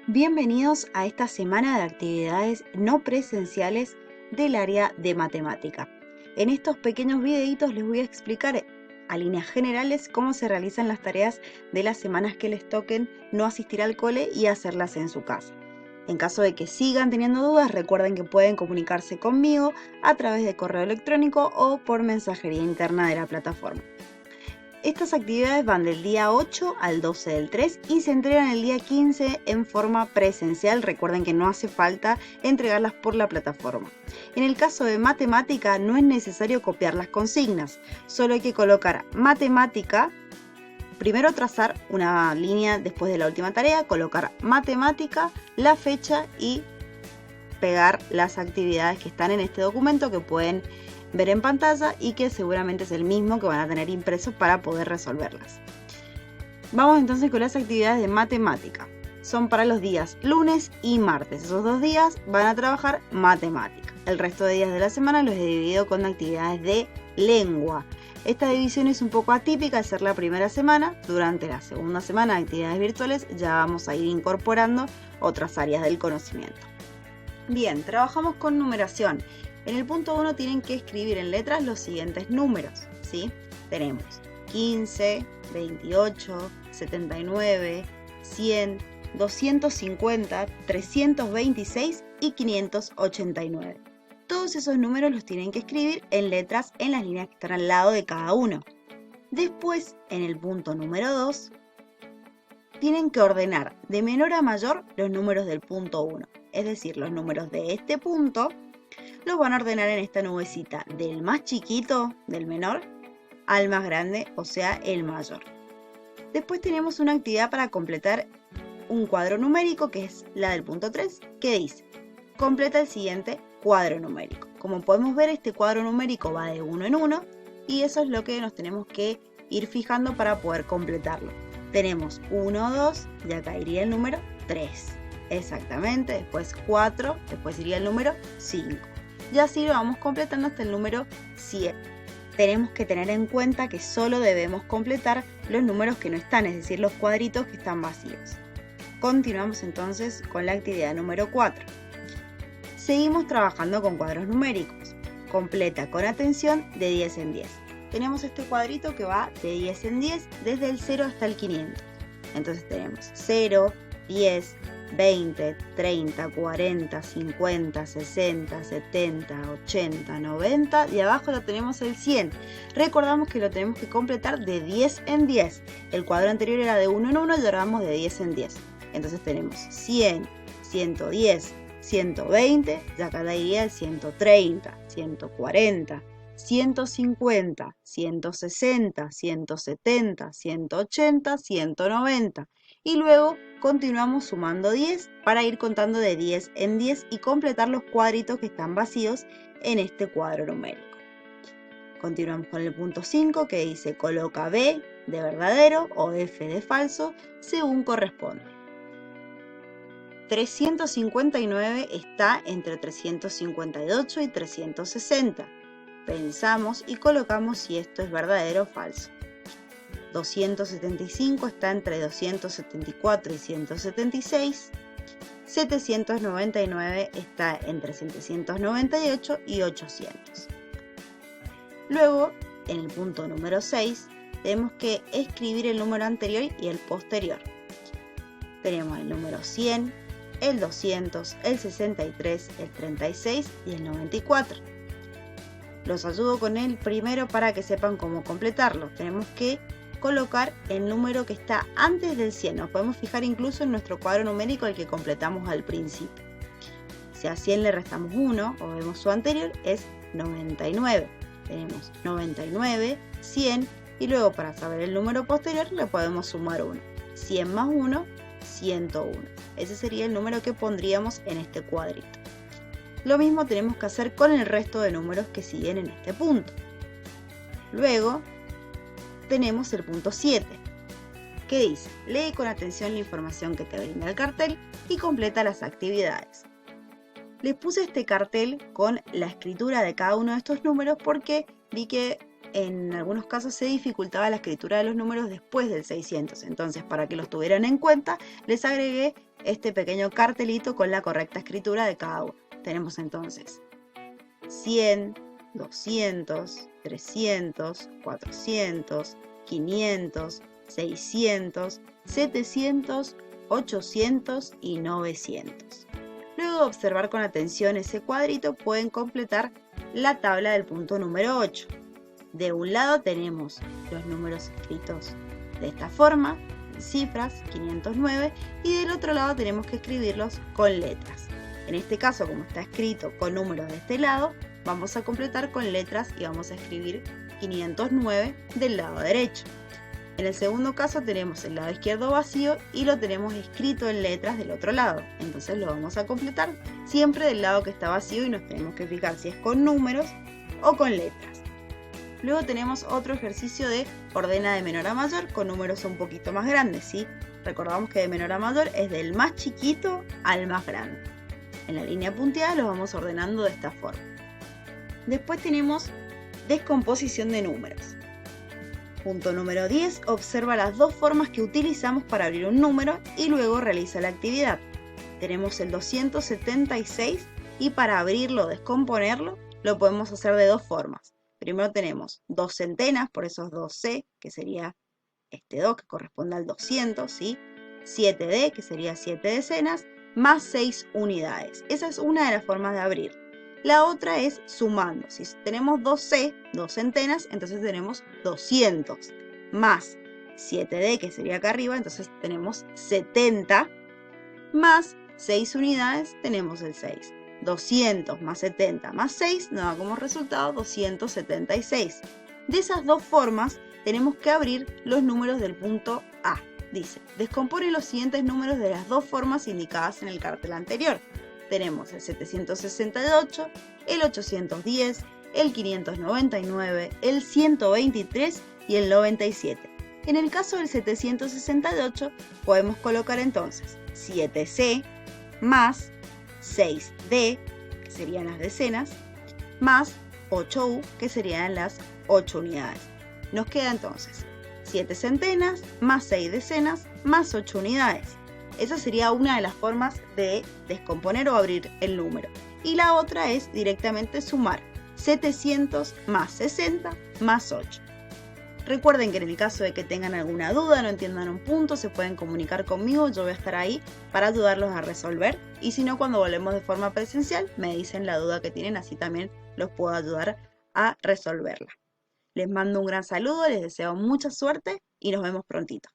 Bienvenidos a esta semana de actividades no presenciales del área de matemática. En estos pequeños videitos les voy a explicar a líneas generales cómo se realizan las tareas de las semanas que les toquen no asistir al cole y hacerlas en su casa. En caso de que sigan teniendo dudas, recuerden que pueden comunicarse conmigo a través de correo electrónico o por mensajería interna de la plataforma. Estas actividades van del día 8 al 12 del 3 y se entregan el día 15 en forma presencial. Recuerden que no hace falta entregarlas por la plataforma. En el caso de matemática no es necesario copiar las consignas, solo hay que colocar matemática, primero trazar una línea después de la última tarea, colocar matemática, la fecha y pegar las actividades que están en este documento que pueden ver en pantalla y que seguramente es el mismo que van a tener impresos para poder resolverlas. Vamos entonces con las actividades de matemática. Son para los días lunes y martes. Esos 2 días van a trabajar matemática. El resto de días de la semana los he dividido con actividades de lengua. Esta división es un poco atípica al ser la primera semana. Durante la segunda semana de actividades virtuales ya vamos a ir incorporando otras áreas del conocimiento. Bien, trabajamos con numeración. En el punto 1 tienen que escribir en letras los siguientes números, ¿sí? Tenemos 15, 28, 79, 100, 250, 326 y 589. Todos esos números los tienen que escribir en letras en las líneas que están al lado de cada uno. Después, en el punto número 2, tienen que ordenar de menor a mayor los números del punto 1. Es decir, los números de este punto los van a ordenar en esta nubecita del más chiquito, del menor, al más grande, o sea, el mayor. Después tenemos una actividad para completar un cuadro numérico, que es la del punto 3, que dice, completa el siguiente cuadro numérico. Como podemos ver, este cuadro numérico va de 1 en 1, y eso es lo que nos tenemos que ir fijando para poder completarlo. Tenemos 1, 2, y acá iría el número 3. Exactamente, después 4, después iría el número 5. Y así lo vamos completando hasta el número 100. Tenemos que tener en cuenta que solo debemos completar los números que no están, es decir, los cuadritos que están vacíos. Continuamos entonces con la actividad número 4. Seguimos trabajando con cuadros numéricos. Completa con atención de 10 en 10. Tenemos este cuadrito que va de 10 en 10 desde el 0 hasta el 500. Entonces tenemos 0, 10, 20, 30, 40, 50, 60, 70, 80, 90 y abajo lo tenemos el 100. Recordamos que lo tenemos que completar de 10 en 10. El cuadro anterior era de 1 en 1 y ahora vamos de 10 en 10. Entonces tenemos 100, 110, 120 y acá iría el 130, 140, 150, 160, 170, 180, 190 y luego continuamos sumando 10 para ir contando de 10 en 10 y completar los cuadritos que están vacíos en este cuadro numérico. Continuamos con el punto 5 que dice coloca B de verdadero o F de falso según corresponde. 359 está entre 358 y 360. Pensamos y colocamos si esto es verdadero o falso. 275 está entre 274 y 176. 799 está entre 798 y 800. Luego, en el punto número 6, tenemos que escribir el número anterior y el posterior. Tenemos el número 100, el 200, el 63, el 36 y el 94. Los ayudo con el primero para que sepan cómo completarlo. Tenemos que colocar el número que está antes del 100. Nos podemos fijar incluso en nuestro cuadro numérico el que completamos al principio. Si a 100 le restamos 1 o vemos su anterior es 99. Tenemos 99, 100 y luego para saber el número posterior le podemos sumar 1. 100 más 1, 101. Ese sería el número que pondríamos en este cuadrito. Lo mismo tenemos que hacer con el resto de números que siguen en este punto. Luego tenemos el punto 7, que dice, lee con atención la información que te brinda el cartel y completa las actividades. Les puse este cartel con la escritura de cada uno de estos números porque vi que en algunos casos se dificultaba la escritura de los números después del 600. Entonces, para que los tuvieran en cuenta, les agregué este pequeño cartelito con la correcta escritura de cada uno. Tenemos entonces 100, 200, 300, 400, 500, 600, 700, 800 y 900. Luego de observar con atención ese cuadrito, pueden completar la tabla del punto número 8. De un lado tenemos los números escritos de esta forma, en cifras, 509, y del otro lado tenemos que escribirlos con letras. En este caso, como está escrito con números de este lado, vamos a completar con letras y vamos a escribir 509 del lado derecho. En el segundo caso tenemos el lado izquierdo vacío y lo tenemos escrito en letras del otro lado. Entonces lo vamos a completar siempre del lado que está vacío y nos tenemos que fijar si es con números o con letras. Luego tenemos otro ejercicio de ordena de menor a mayor con números un poquito más grandes, ¿sí? Recordamos que de menor a mayor es del más chiquito al más grande. En la línea punteada los vamos ordenando de esta forma. Después tenemos descomposición de números. Punto número 10. Observa las dos formas que utilizamos para abrir un número y luego realiza la actividad. Tenemos el 276 y para abrirlo o descomponerlo lo podemos hacer de dos formas. Primero tenemos 2 centenas, por eso es 2C, que sería este 2 que corresponde al 200, ¿sí? 7D, que sería 7 decenas, más 6 unidades. Esa es una de las formas de abrir. La otra es sumando. Si tenemos 2C, 2 centenas, entonces tenemos 200, más 7D, que sería acá arriba, entonces tenemos 70, más 6 unidades, tenemos el 6. 200 más 70 más 6 nos da como resultado 276. De esas dos formas tenemos que abrir los números del punto A. Dice, descompone los siguientes números de las dos formas indicadas en el cartel anterior. Tenemos el 768, el 810, el 599, el 123 y el 97. En el caso del 768 podemos colocar entonces 7C más 6D, que serían las decenas, más 8U, que serían las 8 unidades. Nos queda entonces 7 centenas más 6 decenas más 8 unidades. Esa sería una de las formas de descomponer o abrir el número. Y la otra es directamente sumar 700 más 60 más 8. Recuerden que en el caso de que tengan alguna duda, no entiendan un punto, se pueden comunicar conmigo, yo voy a estar ahí para ayudarlos a resolver. Y si no, cuando volvemos de forma presencial, me dicen la duda que tienen, así también los puedo ayudar a resolverla. Les mando un gran saludo, les deseo mucha suerte y nos vemos prontito.